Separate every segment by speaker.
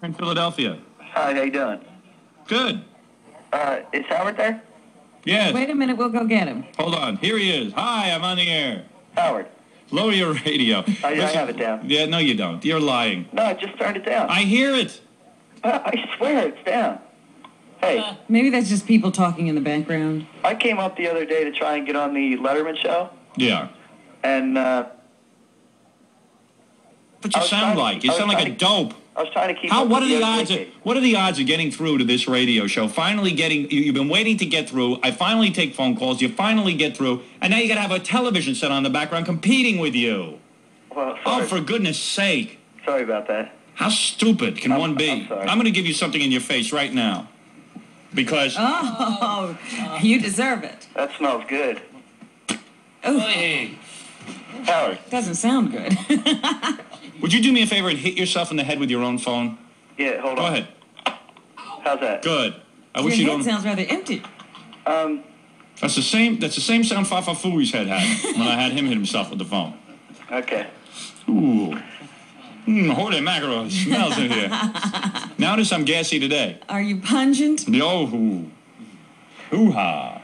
Speaker 1: in Philadelphia.
Speaker 2: Hi, how you doing?
Speaker 1: Good.
Speaker 2: Is Howard there?
Speaker 1: Yes.
Speaker 3: Wait a minute, we'll go get him.
Speaker 1: Hold on. Here he is. Hi, I'm on the air.
Speaker 2: Howard.
Speaker 1: Lower your radio.
Speaker 2: I have it down.
Speaker 1: Yeah, no, you don't. You're lying.
Speaker 2: No, I just turned it down.
Speaker 1: I hear it.
Speaker 2: I swear it's down. Hey.
Speaker 3: Maybe that's just people talking in the background.
Speaker 2: I came up the other day to try and get on the Letterman show.
Speaker 1: Yeah.
Speaker 2: And,
Speaker 1: What you sound like? You sound like a dope.
Speaker 2: I was trying to keep up
Speaker 1: What
Speaker 2: with
Speaker 1: are the odds? What are the odds of getting through to this radio show? Finally getting. You've been waiting to get through. I finally take phone calls. You finally get through, and now you got to have a television set on the background competing with you.
Speaker 2: Well, sorry.
Speaker 1: Oh, for goodness' sake!
Speaker 2: Sorry about that.
Speaker 1: How stupid can one be?
Speaker 2: I'm sorry.
Speaker 1: I'm going to give you something in your face right now, because.
Speaker 3: Oh, you deserve it.
Speaker 2: That smells good.
Speaker 3: Oh,
Speaker 1: Hey.
Speaker 2: Howard.
Speaker 3: doesn't sound good.
Speaker 1: Would you do me a favor and hit yourself in the head with your own phone?
Speaker 2: Yeah, hold
Speaker 1: Go
Speaker 2: on.
Speaker 1: ahead.
Speaker 2: How's that?
Speaker 1: Good. I
Speaker 3: Your
Speaker 1: wish you
Speaker 3: head
Speaker 1: don't.
Speaker 3: sounds rather empty.
Speaker 1: That's the same sound Fafa Fui's head had when I had him hit himself with the phone.
Speaker 2: Okay.
Speaker 1: Ooh. Holy mackerel, it smells in here. Notice I'm gassy today.
Speaker 3: Are you pungent?
Speaker 1: Yo, hoo-ha.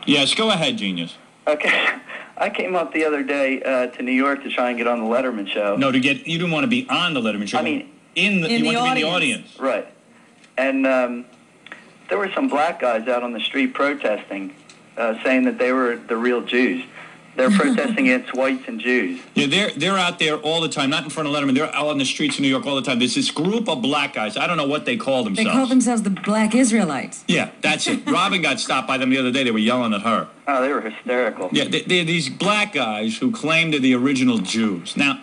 Speaker 1: Yes, go ahead, genius.
Speaker 2: Okay. I came up the other day to New York to try and get on the Letterman show.
Speaker 1: No, you didn't want to be on the Letterman show.
Speaker 2: I mean,
Speaker 1: you want to be in the audience.
Speaker 2: Right. And there were some black guys out on the street protesting, saying that they were the real Jews. They're protesting against whites and Jews.
Speaker 1: Yeah, they're out there all the time, not in front of Letterman. They're out on the streets of New York all the time. There's this group of black guys. I don't know what they call
Speaker 3: They
Speaker 1: themselves.
Speaker 3: call themselves the Black Israelites.
Speaker 1: Yeah, that's it. Robin got stopped by them the other day. They were yelling at her.
Speaker 2: Oh, they were hysterical.
Speaker 1: Yeah, they're these black guys who claim they're the original Jews. Now,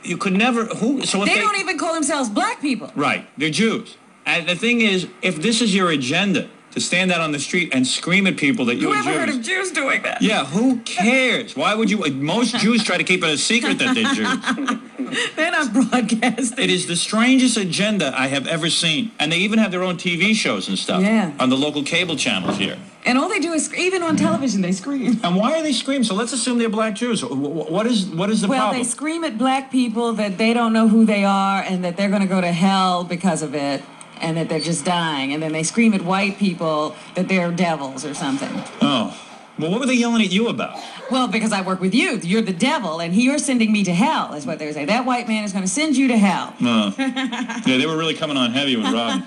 Speaker 1: you could never... So if
Speaker 3: They don't even call themselves black people.
Speaker 1: Right, they're Jews. And the thing is, if this is your agenda, to stand out on the street and scream at people that you're Jews...
Speaker 3: Who ever heard of Jews doing that?
Speaker 1: Yeah, who cares? Why would you... Most Jews try to keep it a secret that they're Jews.
Speaker 3: They're not broadcasting.
Speaker 1: It is the strangest agenda I have ever seen. And they even have their own TV shows and stuff on the local cable channels here.
Speaker 3: And all they do is, even on television, they scream.
Speaker 1: And why are they screaming? So let's assume they're black Jews. What is the problem?
Speaker 3: Well, they scream at black people that they don't know who they are and that they're going to go to hell because of it and that they're just dying. And then they scream at white people that they're devils or something.
Speaker 1: Oh. Well, what were they yelling at you about?
Speaker 3: Well, because I work with you. You're the devil, and you're sending me to hell, is what they say. That white man is going to send you to hell.
Speaker 1: Yeah, they were really coming on heavy with Robin.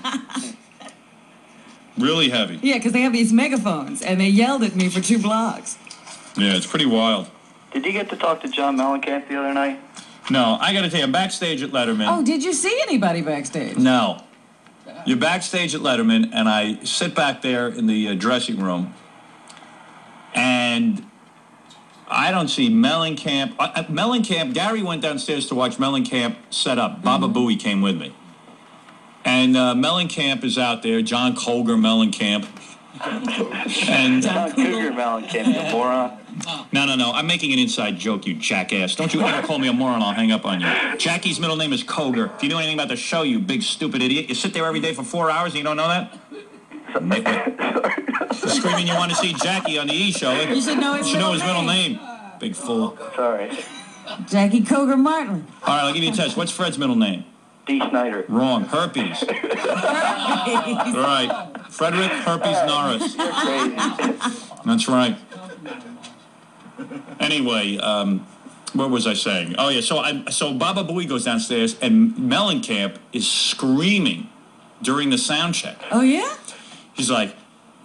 Speaker 1: Really heavy.
Speaker 3: Yeah, because they have these megaphones, and they yelled at me for 2 blocks.
Speaker 1: Yeah, it's pretty wild.
Speaker 2: Did you get to talk to John Mellencamp the other night?
Speaker 1: No, I got to tell you, I'm backstage at Letterman.
Speaker 3: Oh, did you see anybody backstage?
Speaker 1: No. You're backstage at Letterman, and I sit back there in the dressing room, and I don't see Mellencamp. Mellencamp, Gary went downstairs to watch Mellencamp set up. Baba Booey came with me. And Mellencamp is out there, John Colger Mellencamp. And
Speaker 2: John Cougar Mellencamp, you moron.
Speaker 1: No. I'm making an inside joke, you jackass. Don't you ever call me a moron, I'll hang up on you. Jackie's middle name is Colger. If you know anything about the show, you big stupid idiot. You sit there every day for 4 hours and you don't know that? Screaming you want to see Jackie on the E! Show.
Speaker 3: You should know his
Speaker 1: middle name. Big fool.
Speaker 2: Sorry.
Speaker 3: Jackie Coger Martin.
Speaker 1: All right, I'll give you a test. What's Fred's middle name?
Speaker 2: D. Snyder.
Speaker 1: Wrong. Herpes. All right. Frederick Herpes Norris.
Speaker 2: You're crazy.
Speaker 1: That's right. Anyway, what was I saying? Oh, yeah, so Baba Booey goes downstairs, and Mellencamp is screaming during the sound check.
Speaker 3: Oh, yeah?
Speaker 1: He's like,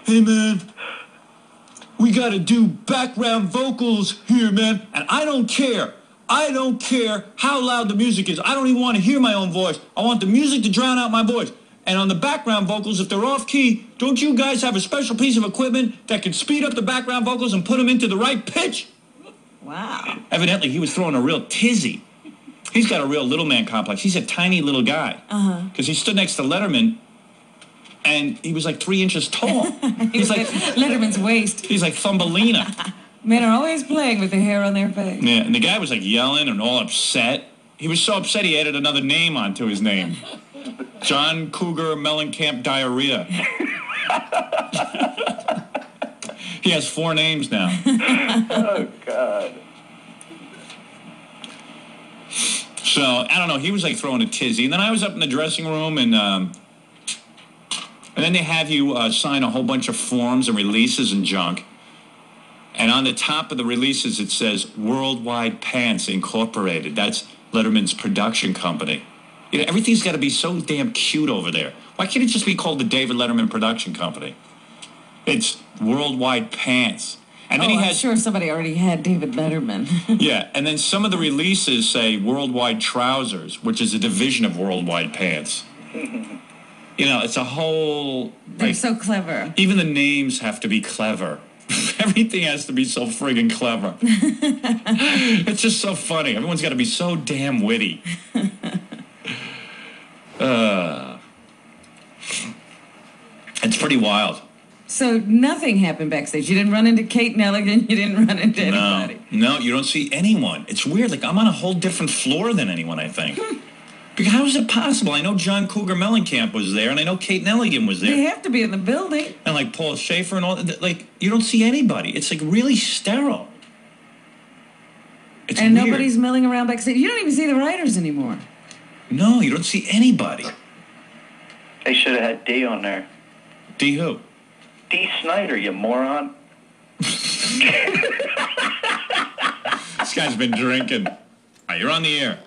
Speaker 1: hey, man, we got to do background vocals here, man, and I don't care. I don't care how loud the music is. I don't even want to hear my own voice. I want the music to drown out my voice. And on the background vocals, if they're off key, don't you guys have a special piece of equipment that can speed up the background vocals and put them into the right pitch?
Speaker 3: Wow.
Speaker 1: Evidently, he was throwing a real tizzy. He's got a real little man complex. He's a tiny little guy. Because he stood next to Letterman, and he was like 3 inches tall. He's like
Speaker 3: Letterman's waist.
Speaker 1: He's like Thumbelina.
Speaker 3: Men are always playing with the hair on their face.
Speaker 1: Yeah, and the guy was like yelling and all upset. He was so upset he added another name onto his name. John Cougar Mellencamp Diarrhea. He has 4 names now.
Speaker 2: Oh, God.
Speaker 1: So, I don't know, he was like throwing a tizzy. And then I was up in the dressing room, and then they have you sign a whole bunch of forms and releases and junk. And on the top of the releases, it says Worldwide Pants Incorporated. That's Letterman's production company. You know, everything's got to be so damn cute over there. Why can't it just be called the David Letterman Production Company? It's Worldwide Pants. And then
Speaker 3: I'm sure somebody already had David Letterman.
Speaker 1: Yeah, and then some of the releases say Worldwide Trousers, which is a division of Worldwide Pants. You know, it's a whole...
Speaker 3: They're so clever.
Speaker 1: Even the names have to be clever. Everything has to be so friggin' clever. It's just so funny. Everyone's got to be so damn witty. It's pretty wild.
Speaker 3: So nothing happened backstage. You didn't run into Kate Nelligan. You didn't run into anybody.
Speaker 1: No, you don't see anyone. It's weird. Like, I'm on a whole different floor than anyone, I think. Because how is it possible? I know John Cougar Mellencamp was there, and I know Kate Nelligan was there.
Speaker 3: They have to be in the building.
Speaker 1: And, like, Paul Schaefer and all that. Like, you don't see anybody. It's, like, really sterile. It's
Speaker 3: and
Speaker 1: weird.
Speaker 3: Nobody's milling around backstage. You don't even see the writers anymore.
Speaker 1: No, you don't see anybody.
Speaker 2: They should have had D on there.
Speaker 1: D who?
Speaker 2: D. Snyder, you moron.
Speaker 1: This guy's been drinking. All right, you're on the air.